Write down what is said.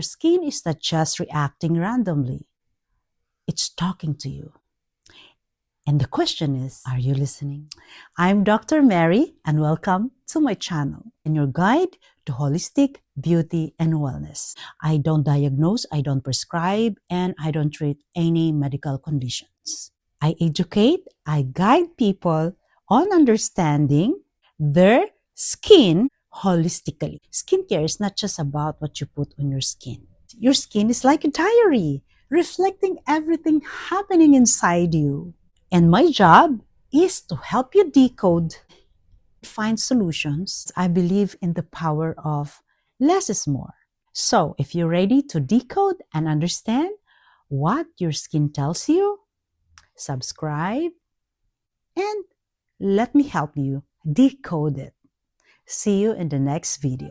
skin is not just reacting randomly. It's talking to you. And the question is, are you listening? I'm Dr. Mary, and welcome to my channel and your guide to holistic beauty and wellness. I don't diagnose, I don't prescribe, and I don't treat any medical conditions. I educate, I guide people on understanding their skin holistically. Skincare is not just about what you put on your skin. Your skin is like a diary, reflecting everything happening inside you. And my job is to help you decode, find solutions. I believe in the power of less is more. So if you're ready to decode and understand what your skin tells you, subscribe and let me help you decode it. See you in the next video.